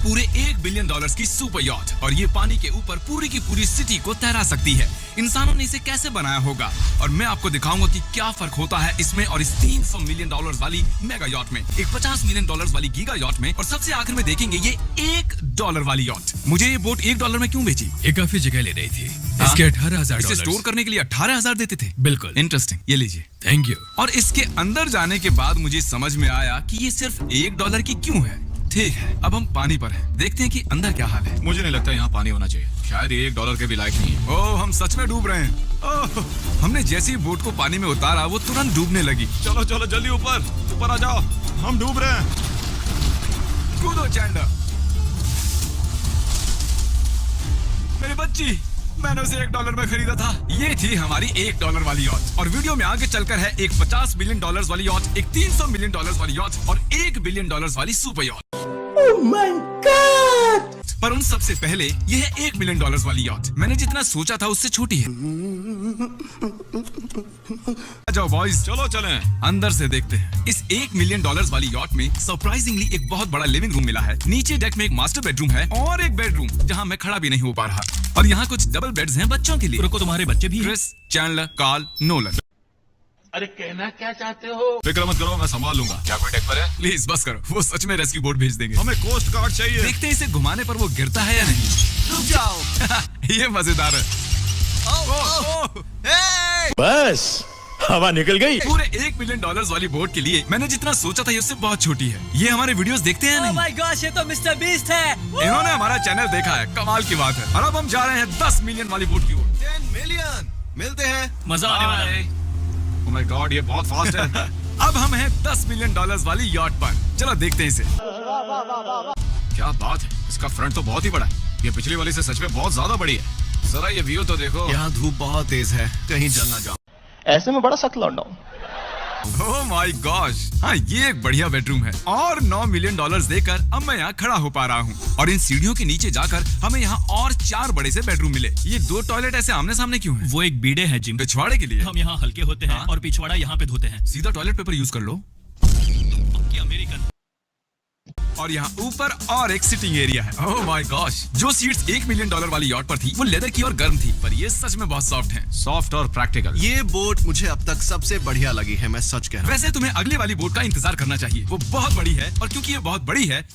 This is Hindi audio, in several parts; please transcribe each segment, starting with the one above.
पूरे $1 बिलियन की सुपर यॉट, और ये पानी के ऊपर पूरी की पूरी सिटी को तैरा सकती है। इंसानों ने इसे कैसे बनाया होगा, और मैं आपको दिखाऊंगा कि क्या फर्क होता है इसमें और इस $300 मिलियन वाली मेगा यॉट में, एक $50 मिलियन वाली गीगा यॉट में, और सबसे आखिर में देखेंगे ये $1 वाली यॉट। मुझे ये बोट $1 में क्यों बेची? ये काफी जगह ले रही थी। इसके $18,000 इसे स्टोर करने के लिए $18,000 देते थे। बिल्कुल इंटरेस्टिंग, ये लीजिए। Thank you. और इसके अंदर जाने के बाद मुझे समझ में आया कि ये सिर्फ $1 की क्यों है। ठीक है, अब हम पानी पर हैं, देखते हैं कि अंदर क्या हाल है। मुझे नहीं लगता यहाँ पानी होना चाहिए, शायद ये $1 के भी लायक नहीं है। ओह, हम सच में डूब रहे हैं। ओह, हमने जैसे ही बोट को पानी में उतारा वो तुरंत डूबने लगी। चलो चलो जल्दी ऊपर आ जाओ, हम डूब रहे हैं। कूदो चैंडलर। मेरी बच्ची, मैंने उसे $1 में खरीदा था। ये थी हमारी $1 वाली यॉट, और वीडियो में आगे चलकर है एक $50 मिलियन वाली यॉट, एक $300 मिलियन वाली यॉट, और $1 बिलियन वाली super yacht. Oh my God! पर उन सबसे पहले यह है $1 मिलियन वाली यॉट। मैंने जितना सोचा था उससे छोटी है। आ जाओ बॉयज, चलो चलें। अंदर से देखते हैं। इस $1 मिलियन वाली यॉट में सरप्राइजिंगली एक बहुत बड़ा लिविंग रूम मिला है। नीचे डेक में एक मास्टर बेडरूम है और एक बेडरूम जहां मैं खड़ा भी नहीं हो पा रहा, और यहाँ कुछ डबल बेड्स हैं बच्चों के लिए। रुको, तुम्हारे बच्चे भी हैं? Chris, Chandler, Carl, Nolan. अरे कहना क्या चाहते हो? फिक्र मत करो, मैं संभाल लूंगा। क्या कोई डेक पर है? प्लीज बस करो, वो सच में रेस्क्यू बोट भेज देंगे। हमें कोस्ट गार्ड चाहिए। देखते हैं इसे घुमाने पर वो गिरता है या नहीं। रुक जाओ। ये मजेदार है। बस हवा निकल गई। पूरे $1 मिलियन वाली बोट के लिए मैंने जितना सोचा था उससे बहुत छोटी है। ये हमारे वीडियोस देखते हैं Oh नहीं? my gosh, ये तो मिस्टर बीस्ट है। इन्होंने हमारा चैनल देखा है, कमाल की बात है। और अब हम जा रहे हैं 10 मिलियन वाली बोट की ओर। 10 मिलियन मिलते हैं। मजा आने वाला है। ओह माय गॉड, ये बहुत फास्ट है। अब हम हैं $10 मिलियन वाली यॉट पर। चलो देखते हैं इसे। क्या बात है, इसका फ्रंट तो बहुत ही बड़ा है। ये पिछली वाली से सच में बहुत ज्यादा बड़ी है। जरा ये व्यू तो देखो। यहाँ धूप बहुत तेज है, कहीं जल ना जाओ। ऐसे में बड़ा सख्त लौंडा हूं। ओह माय गॉश, हाँ ये एक बढ़िया बेडरूम है, और $9 मिलियन देकर अब मैं यहाँ खड़ा हो पा रहा हूँ। और इन सीढ़ियों के नीचे जाकर हमें यहाँ और 4 बड़े से बेडरूम मिले। ये 2 टॉयलेट ऐसे आमने सामने क्यों हैं? वो एक बीड़े है जिम। पिछवाड़े के लिए। हम यहाँ हल्के होते हैं और पिछवाड़ा यहाँ पे धोते हैं। सीधा टॉयलेट पेपर यूज कर लो। अमेरिकन। और यहाँ ऊपर और एक सिटिंग एरिया है। ओह माय गॉश, जो सीट्स $1 मिलियन वाली यॉट पर थी वो लेदर की और गर्म थी, पर ये सच में बहुत सॉफ्ट हैं। सॉफ्ट और प्रैक्टिकल। ये बोट मुझे अब तक सबसे बढ़िया लगी है, मैं सच कह रहा हूँ। वैसे तुम्हें अगली वाली बोट का इंतजार करना चाहिए, वो बहुत बड़ी है, और क्योंकि ये बहुत बड़ी है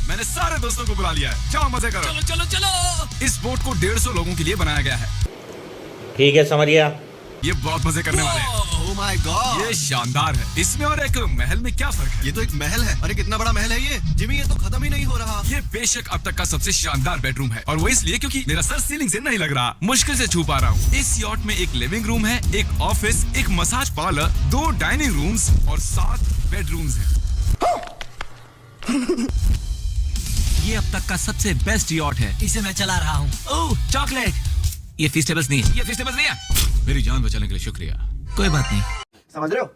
मैंने सारे दोस्तों को बुला लिया है। जाओ मजे करो। चलो चलो चलो। इस बोट को 150 लोगों के लिए बनाया गया है। ठीक है, समझ गया। ये बहुत मजे करने वाले हैं। Oh my God! ये शानदार है। इसमें और एक महल में क्या फर्क है? ये तो एक महल है। अरे कितना बड़ा महल है ये, जिमी, ये तो खत्म ही नहीं हो रहा। ये बेशक अब तक का सबसे शानदार बेडरूम है, और वो इसलिए क्योंकि मेरा सर सीलिंग से नहीं लग रहा, मुश्किल से छू पा रहा हूँ। इस यॉट में एक लिविंग रूम है, एक ऑफिस, एक मसाज पार्लर, 2 डाइनिंग रूम्स और 7 बेडरूम्स हैं। ये अब तक का सबसे बेस्ट यॉट है, इसे मैं चला रहा हूँ। ओह, चॉकलेट। ये फीस्टेबल्स नहीं है, ये फेस्टिवल नहीं है। मेरी जान बचाने के लिए शुक्रिया। कोई बात नहीं। समझ रहे हो?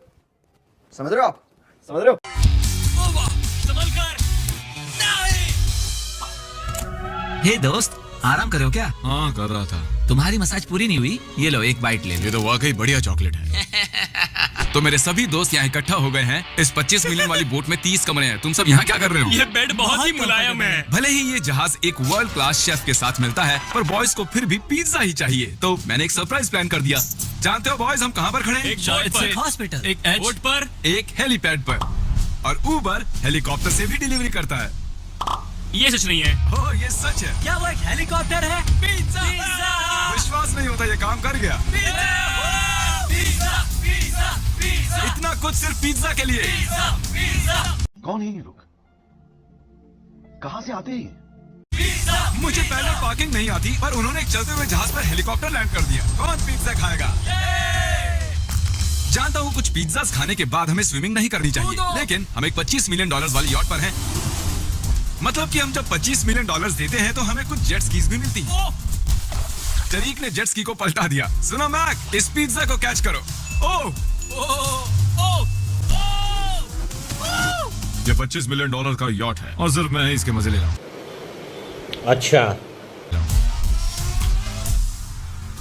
समझ रहे हो आप? समझ रहे हो? संभल कर। हे दोस्त, आराम कर रहे हो क्या? हाँ कर रहा था। तुम्हारी मसाज पूरी नहीं हुई? ये लो एक बाइट ले लो। ये तो वाकई बढ़िया चॉकलेट है। तो मेरे सभी दोस्त यहाँ इकट्ठा हो गए हैं। इस 25 मिलियन वाली बोट में 30 कमरे हैं। तुम सब यहाँ क्या कर रहे हो? ये बेड बहुत ही मुलायम है। भले ही ये जहाज एक वर्ल्ड क्लास शेफ के साथ मिलता है, पर बॉयज को फिर भी पिज्जा ही चाहिए, तो मैंने एक सरप्राइज प्लान कर दिया। जानते हो बॉयज हम कहाँ पर खड़े हैं? एक शायद से हॉस्पिटल। एक एयरपोर्ट पर। एक हेलीपैड पर, और उबर हेलीकॉप्टर से भी डिलीवरी करता है। ये सच नहीं है। ओह ये सच है। क्या वो एक हेलीकॉप्टर है? पिज्जा। विश्वास नहीं होता ये काम कर गया। इतना कुछ सिर्फ पिज्जा के लिए। कौन है ये लोग? कहाँ से आते हैं? मुझे पहले पार्किंग नहीं आती, पर उन्होंने एक चलते हुए जहाज पर हेलीकॉप्टर लैंड कर दिया। कौन पिज्जा खाएगा? जानता हूँ कुछ पिज्जास खाने के बाद हमें स्विमिंग नहीं करनी चाहिए, लेकिन हम एक $25 मिलियन वाली यॉट पर हैं। मतलब कि हम जब $25 मिलियन देते हैं तो हमें कुछ जेट स्कीज भी मिलती है। तरीक ने जेट स्की को पलटा दिया। सुनो मैक, इस पिज्जा को कैच करो। ओह ये $25 मिलियन का यॉट है, और सिर्फ मैं इसके मजे ले रहा हूँ। अच्छा,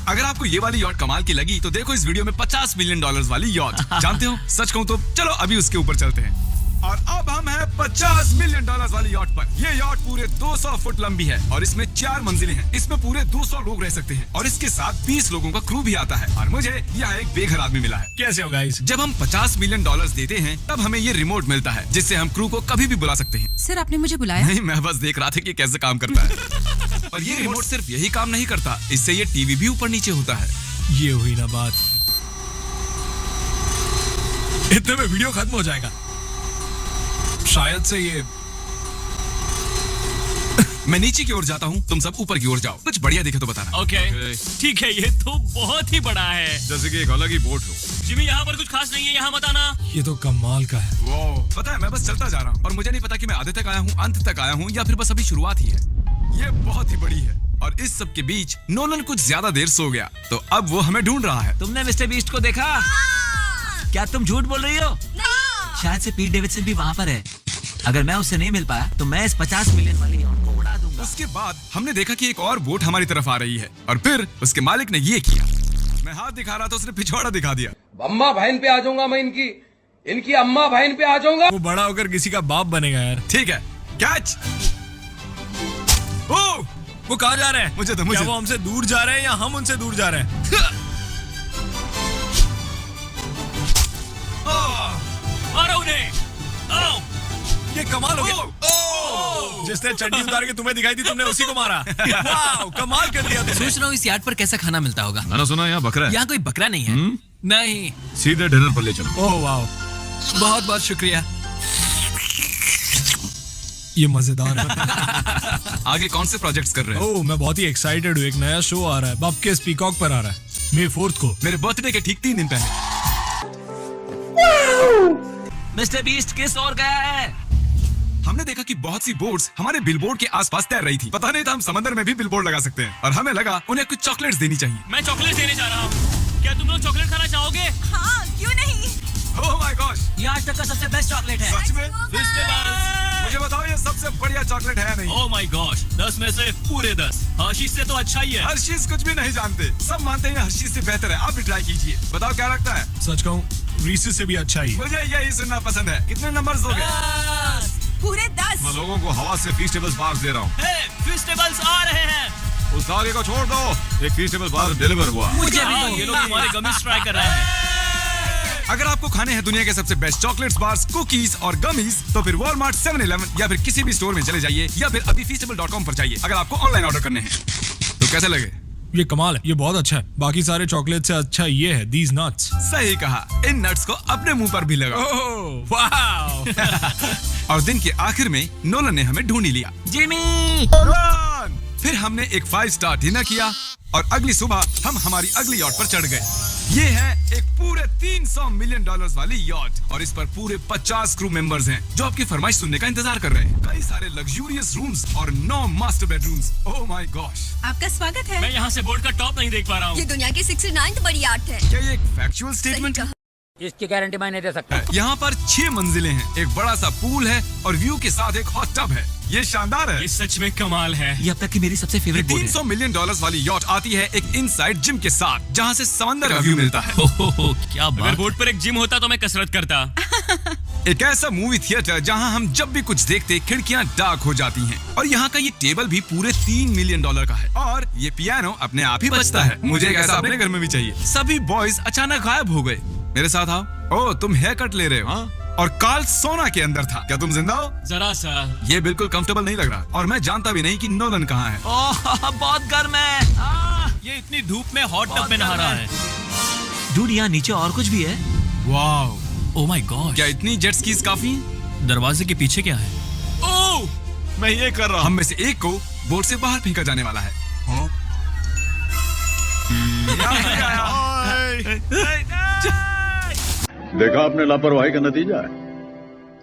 अगर आपको ये वाली यॉट कमाल की लगी तो देखो इस वीडियो में $50 मिलियन वाली यॉट। जानते हो, सच कहूँ तो चलो अभी उसके ऊपर चलते हैं। और अब हम हैं $50 मिलियन वाली यॉट पर। ये यॉट पूरे 200 फुट लंबी है और इसमें 4 मंजिलें हैं। इसमें पूरे 200 लोग रह सकते हैं और इसके साथ 20 लोगों का क्रू भी आता है। और मुझे यहाँ एक बेघर आदमी मिला है। कैसे हो गाइस? जब हम $50 मिलियन देते हैं तब हमें ये रिमोट मिलता है जिससे हम क्रू को कभी भी बुला सकते हैं। सर आपने मुझे बुलाया? नहीं, मैं बस देख रहा था कि कैसे काम करता है। और ये रिमोट सिर्फ यही काम नहीं करता, इससे ये टीवी भी ऊपर नीचे होता है। ये हुई ना बात, इतने में वीडियो खत्म हो जाएगा। शायद से ये मैं नीचे की ओर जाता हूँ, तुम सब ऊपर की ओर जाओ। कुछ बढ़िया दिखे तो बताना। ओके ठीक है, ये तो बहुत ही बड़ा है। जैसे कि एक अलग ही बोट हो। जिमी यहाँ पर कुछ खास नहीं है, यहाँ मत आना। ये तो कमाल का है। वो पता है, मैं बस चलता जा रहा हूँ और मुझे नहीं पता कि मैं आधे तक आया हूँ, अंत तक आया हूँ या फिर बस अभी शुरुआत ही है। ये बहुत ही बड़ी है और इस सब के बीच नोलन कुछ ज्यादा देर सो गया, तो अब वो हमें ढूंढ रहा है। तुमने मिस्टर बीस्ट को देखा? क्या तुम झूठ बोल रही हो? शायद से पीट डेविडसन भी वहाँ पर है। अगर मैं उससे नहीं मिल पाया तो मैं इस 50 मिलियन वाली यॉट को उड़ा दूंगा। उसके बाद हमने देखा कि एक और बोट हमारी तरफ आ रही है और फिर उसके मालिक ने ये किया। मैं हाथ दिखा रहा था, उसने पिछवाड़ा दिखा दिया। अम्मा बहन पे आ जाऊंगा मैं, इनकी अम्मा बहन पे आ जाऊंगा। वो बड़ा होकर किसी का बाप बनेगा यार। ठीक है, कैच। ओह, वो कहाँ जा रहे हैं? मुझे तो क्या वो हमसे दूर जा रहे हैं या हम उनसे दूर जा रहे हैं? मारो उन्हें। आओ। ये कमाल हो गया। जिसने चड्डी उतार के तुम्हें दिखाई दी, तुमने उसी को मारा। वाव, कमाल कर दिया तुमने। सोच रहा हूँ इस यार्ड पर कैसा खाना मिलता होगा। मैंने सुना यहाँ बकरा है। यहाँ कोई बकरा नहीं है। नहीं। सीधे डिनर पर ले चलो। ओह वाव, बहुत बहुत शुक्रिया। ये मजेदार है। आगे कौन से प्रोजेक्ट्स कर रहे हैं? ओह, मैं बहुत ही एक्साइटेड हूँ। एक नया शो आ रहा है, बब के पीकॉक पर आ रहा है May 4th को। मेरे बर्थडे के ठीक 3 दिन पहले। मिस्टर बीस्ट किस ओर गया है? हमने देखा कि बहुत सी बोट्स हमारे बिलबोर्ड के आसपास तैर रही थी। पता नहीं था हम समंदर में भी बिलबोर्ड लगा सकते हैं और हमें लगा उन्हें कुछ चॉकलेट्स देनी चाहिए। मैं चॉकलेट देने जा रहा हूँ। क्या तुम लोग चॉकलेट खाना चाहोगे? हाँ, क्यों नहीं? ओह माय गॉश, ये आज तक का सबसे बेस्ट चॉकलेट है। सच में? मुझे बताओ, ये सबसे बढ़िया चॉकलेट है या नहीं? ओह माय गॉश, 10 में से पूरे 10। हर्शीज से तो अच्छा ही है। हर्शीज कुछ भी नहीं जानते, सब मानते हैं हर्शीज से बेहतर है। आप भी ट्राई कीजिए, बताओ क्या लगता है। सच कहूँ, रीसेस से भी अच्छा ही है। मुझे यही सुनना पसंद है। कितने नंबर्स दोगे? पूरे 10। मैं लोगों को हवा से फीस्टेबल्स बार दे रहा हूँ। फेस्टिवल्स आ रहे हैं। उस आगे को छोड़ दो, एक फीस्टेबल बार डिलीवर हुआ। मुझे हाँ, ये लोग हमारे गमीज ट्राई कर रहे हैं। अगर आपको खाने हैं दुनिया के सबसे बेस्ट चॉकलेट्स, बार्स, कुकीज और गमीज, तो फिर वॉलमार्ट, 7-Eleven या फिर किसी भी स्टोर में चले जाइए या फिर अभी feastable.com पर जाइए अगर आपको ऑनलाइन ऑर्डर करने हैं। तो कैसे लगे? ये कमाल है, ये बहुत अच्छा है। बाकी सारे चॉकलेट से अच्छा ये है, these nuts। सही कहा, इन नट्स को अपने मुंह पर भी लगाओ। ओह वाव। और दिन के आखिर में नोलन ने हमें ढूंढ ही लिया। जिमी! फिर हमने एक 5 स्टार डिनर किया और अगली सुबह हम हमारी अगली यॉट पर चढ़ गए। ये है एक पूरे $300 मिलियन वाली यॉट और इस पर पूरे 50 क्रू मेंबर्स हैं जो आपकी फरमाइश सुनने का इंतजार कर रहे हैं। कई सारे लग्जूरियस रूम्स और 9 master bedrooms. Oh my gosh, आपका स्वागत है। मैं यहाँ से बोर्ड का टॉप नहीं देख पा रहा हूँ। ये दुनिया की 69th बड़ी आर्ट है। क्या ये एक फैक्चुअल स्टेटमेंट है? इसकी गारंटी मैं नहीं दे सकता। यहाँ पर 6 मंजिलें हैं, एक बड़ा सा पूल है और व्यू के साथ एक हॉट टब है। ये शानदार है। ये सच में कमाल है। ये अब तक की मेरी सबसे फेवरेट बोट है। $300 मिलियन वाली यॉट आती है एक इनसाइड जिम के साथ जहाँ से समंदर का व्यू मिलता है। क्या बात। अगर बोट पर एक जिम होता तो मैं कसरत करता। एक ऐसा मूवी थिएटर जहाँ हम जब भी कुछ देखते खिड़कियाँ डार्क हो जाती हैं और यहाँ का ये टेबल भी पूरे $3 मिलियन का है और ये पियानो अपने आप ही बजता है। मुझे एक ऐसा अपने घर में भी चाहिए। सभी बॉयज अचानक गायब हो गए। मेरे साथ आओ। ओह, तुम हेयर कट ले रहे हो? और कार्ल सोना के अंदर था। क्या तुम जिंदा हो? जरा सा। ये बिल्कुल कंफर्टेबल नहीं लग रहा और मैं जानता भी नहीं कि नोलन कहाँ है। ओह, बहुत गर्म है। ये इतनी धूप में हॉट टब में नहा रहा है। डूड, यहाँ नीचे और कुछ भी है। Wow, oh my God. क्या इतनी जेट स्कीज काफी हैं? दरवाजे के पीछे क्या है? ओह, मैं ये कर रहा हूँ। हम में से एक को बोट से बाहर फेंका जाने वाला है। देखा आपने लापरवाही का नतीजा है।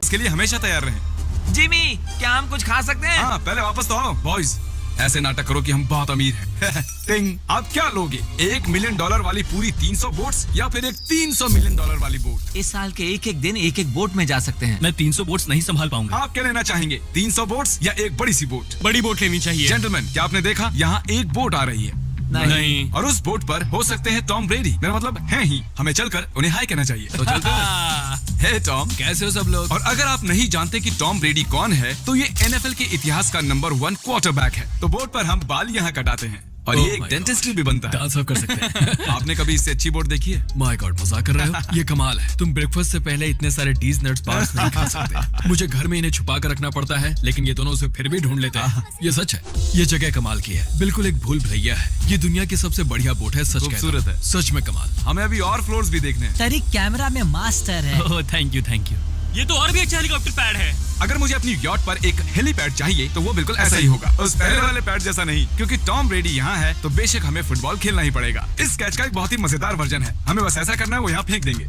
इसके लिए हमेशा तैयार रहें। जिमी, क्या हम कुछ खा सकते हैं? हाँ, पहले वापस तो आओ बॉयज। ऐसे नाटक करो कि हम बहुत अमीर हैं। टिंग, आप क्या लोगे? $1 मिलियन वाली पूरी 300 बोट्स या फिर एक $300 मिलियन वाली बोट? इस साल के एक एक दिन एक एक बोट में जा सकते हैं। मैं 300 बोट्स नहीं संभाल पाऊंगा। आप क्या लेना चाहेंगे, 300 बोट्स या एक बड़ी सी बोट? बड़ी बोट लेनी चाहिए। जेंटलमैन, क्या आपने देखा यहाँ एक बोट आ रही है? नहीं। और उस बोट पर हो सकते हैं टॉम ब्रेडी। मेरा मतलब है ही। हमें चलकर उन्हें हाय कहना चाहिए। तो चलते हैं। हे टॉम, कैसे हो सब लोग? और अगर आप नहीं जानते कि टॉम ब्रेडी कौन है, तो ये एनएफएल के इतिहास का नंबर 1 क्वार्टरबैक है। तो बोर्ड पर हम बाल यहाँ कटाते हैं और ये एक डेंटिस्ट भी बनता है। दांत साफ कर सकते हैं। आपने कभी इससे अच्छी बोर्ड देखी है? माय गॉड, मजाक कर रहे हो? ये कमाल है। तुम ब्रेकफास्ट से पहले इतने सारे डीज नट्स बार्स नहीं खा सकते। मुझे घर में इन्हें छुपा कर रखना पड़ता है, लेकिन ये दोनों उसे फिर भी ढूंढ लेते हैं। ये सच है। ये जगह कमाल की है, बिल्कुल एक भूल भुलैया है। ये दुनिया की सबसे बढ़िया बोट है, सच खूबसूरत है, सच में कमाल। हमें अभी और फ्लोर्स भी देखने हैं। तरीक कैमरा में मास्टर है। Oh thank you thank you. ये तो और भी अच्छा हेलीकॉप्टर पैड है। अगर मुझे अपनी यॉट पर एक हेलीपैड चाहिए तो वो बिल्कुल ऐसा ही होगा, उस पहले वाले पैड जैसा नहीं। क्योंकि टॉम ब्रेडी यहाँ है तो बेशक हमें फुटबॉल खेलना ही पड़ेगा। इस कैच का एक बहुत ही मजेदार वर्जन है, हमें बस ऐसा करना है, वो यहाँ फेंक देंगे।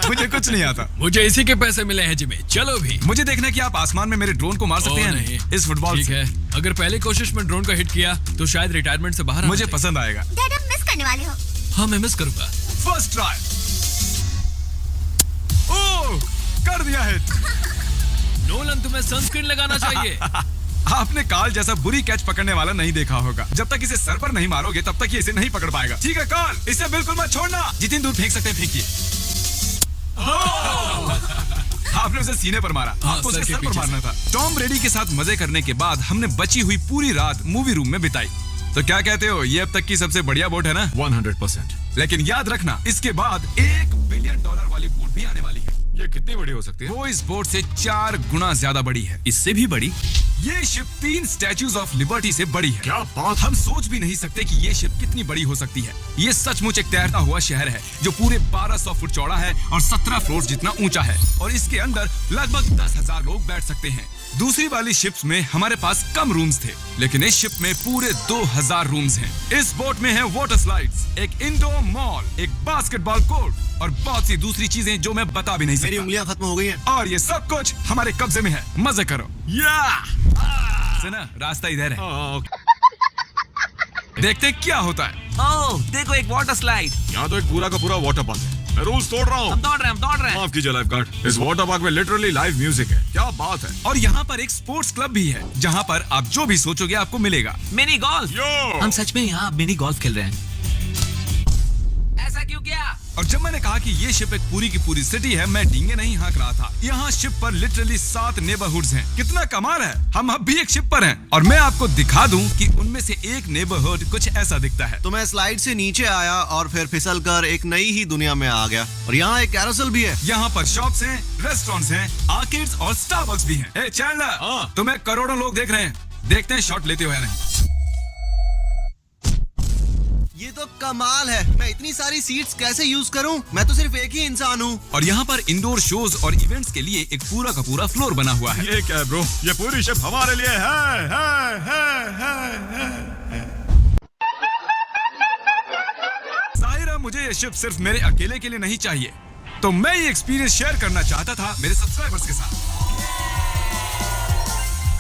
मुझे कुछ नहीं आता। मुझे इसी के पैसे मिले हैं जिमी, चलो भी। मुझे देखना कि आप आसमान में मेरे ड्रोन को मार सकते हैं नहीं। इस फुटबॉल ठीक से। है, अगर पहली कोशिश में ड्रोन को हिट किया तो शायद रिटायरमेंट से बाहर मुझे पसंद आएगा। डैड आप मिस करने वाले हो। हाँ मैं मिस करूंगा। First try. ओह, कर दिया हिट। नोलन तुम्हें सनस्क्रीन लगाना चाहिए। आपने काल जैसा बुरी कैच पकड़ने वाला नहीं देखा होगा। जब तक इसे सर पर नहीं मारोगे तब तक ये इसे नहीं पकड़ पाएगा। ठीक है काल, इसे बिल्कुल मत छोड़ना। जितनी दूर फेंक सकते हैं फेंकिए। आपने उसे सीने पर मारा, आपको उसे सर पर मारना था। टॉम ब्रेडी के साथ मजे करने के बाद हमने बची हुई पूरी रात मूवी रूम में बिताई। तो क्या कहते हो, ये अब तक की सबसे बढ़िया बोट है ना? 100%। लेकिन याद रखना, इसके बाद $1 बिलियन वाली बोट भी आने वाली है। ये कितनी बड़ी हो सकती है? वो इस बोट से 4 गुना ज्यादा बड़ी है। इससे भी बड़ी? ये शिप 3 स्टैच्यूज ऑफ लिबर्टी से बड़ी है। क्या बात! हम सोच भी नहीं सकते कि ये शिप कितनी बड़ी हो सकती है। ये सचमुच एक तैरता हुआ शहर है जो पूरे 1200 फुट चौड़ा है और 17 फ्लोर जितना ऊंचा है, और इसके अंदर लगभग 10,000 लोग बैठ सकते हैं। दूसरी वाली शिप्स में हमारे पास कम रूम्स थे, लेकिन इस शिप में पूरे 2000 रूम्स हैं। इस बोट में है वाटर स्लाइड्स, एक इंडोर मॉल, एक बास्केटबॉल कोर्ट और बहुत सी दूसरी चीजें जो मैं बता भी नहीं सकता। मेरी उंगलियां खत्म हो गई हैं। और ये सब कुछ हमारे कब्जे में है। मजे करो। सुना, रास्ता इधर है। देखते क्या होता है। ओह देखो, एक वाटर स्लाइड। यहाँ तो एक पूरा का पूरा वाटर पार्क है। मैं रूल्स तोड़ रहा हूँ। हम दौड़ रहे हैं। माफ कीजिए लाइफ गार्ड। इस वाटर पार्क में लिटरली लाइव म्यूजिक है। क्या बात है। और यहाँ पर एक स्पोर्ट्स क्लब भी है जहाँ पर आप जो भी सोचोगे आपको मिलेगा। Mini golf. यो! हम सच में यहाँ मिनी गोल्फ खेल रहे हैं। ऐसा क्यों किया? और जब मैंने कहा कि ये शिप एक पूरी की पूरी सिटी है, मैं डींगे नहीं हाँक रहा था। यहाँ शिप पर लिटरली 7 नेबरहुड्स हैं। कितना कमाल है। हम अब भी एक शिप पर हैं और मैं आपको दिखा दूं कि उनमें से एक नेबरहुड कुछ ऐसा दिखता है। तो मैं स्लाइड से नीचे आया और फिर फिसल कर एक नई ही दुनिया में आ गया। और यहाँ एक कैरोसेल भी है। यहाँ पर शॉप्स हैं, रेस्टोरेंट्स हैं, आर्केड्स और स्टारबक्स भी हैं। ए चैंडलर, तुम्हें करोड़ों लोग देख रहे हैं। देखते हैं शॉट लेते हुए नहीं। ये तो कमाल है। मैं इतनी सारी सीट्स कैसे यूज करूं? मैं तो सिर्फ एक ही इंसान हूं। और यहाँ पर इंडोर शोज और इवेंट्स के लिए एक पूरा का पूरा फ्लोर बना हुआ है। ये क्या है ब्रो? ये पूरी शिप हमारे लिए है। जाहिर है मुझे ये शिप सिर्फ मेरे अकेले के लिए नहीं चाहिए, तो मैं ये एक्सपीरियंस शेयर करना चाहता था मेरे सब्सक्राइबर्स के साथ।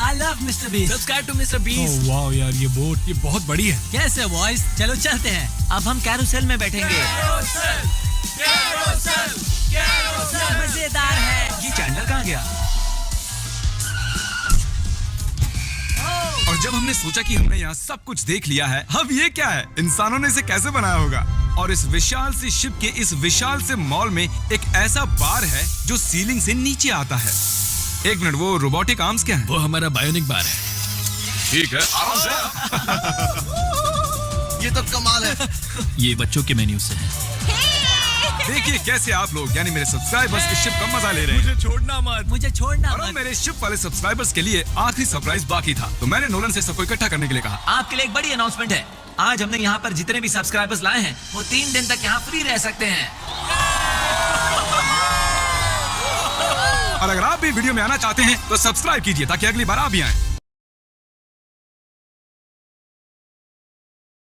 I love Mr. Beast. Subscribe to mister Beast. Oh wow यार, ये बोट ये बहुत बड़ी है। कैसे बॉयज? चलो चलते हैं। अब हम कैरोसेल में बैठेंगे। मजेदार है। ये चैंडलर कहाँ गया? और जब हमने सोचा कि हमने यहाँ सब कुछ देख लिया है, अब ये क्या है, इंसानों ने इसे कैसे बनाया होगा। और इस विशाल सी शिप के इस विशाल से मॉल में एक ऐसा बार है जो सीलिंग से नीचे आता है। एक मिनट, वो रोबोटिक आर्म्स क्या है? वो हमारा बायोनिक बार है। ठीक है, आराम से। ये तो कमाल है। ये बच्चों के मेन्यू से है। देखिए कैसे आप लोग यानी मेरे सब्सक्राइबर्स इस शिप का मजा ले रहे हैं। मुझे छोड़ना मत। मुझे छोड़ना और अब मत। मेरे शिप वाले सब्सक्राइबर्स के लिए आखिरी सरप्राइज बाकी था, तो मैंने नोलन से सबको इकट्ठा करने के लिए कहा। आपके लिए एक बड़ी अनाउंसमेंट है। आज हमने यहाँ पर जितने भी सब्सक्राइबर्स लाए हैं वो 3 दिन तक यहाँ फ्री रह सकते हैं। और अगर आप भी वीडियो में आना चाहते हैं तो सब्सक्राइब कीजिए ताकि अगली बार आप भी आएं।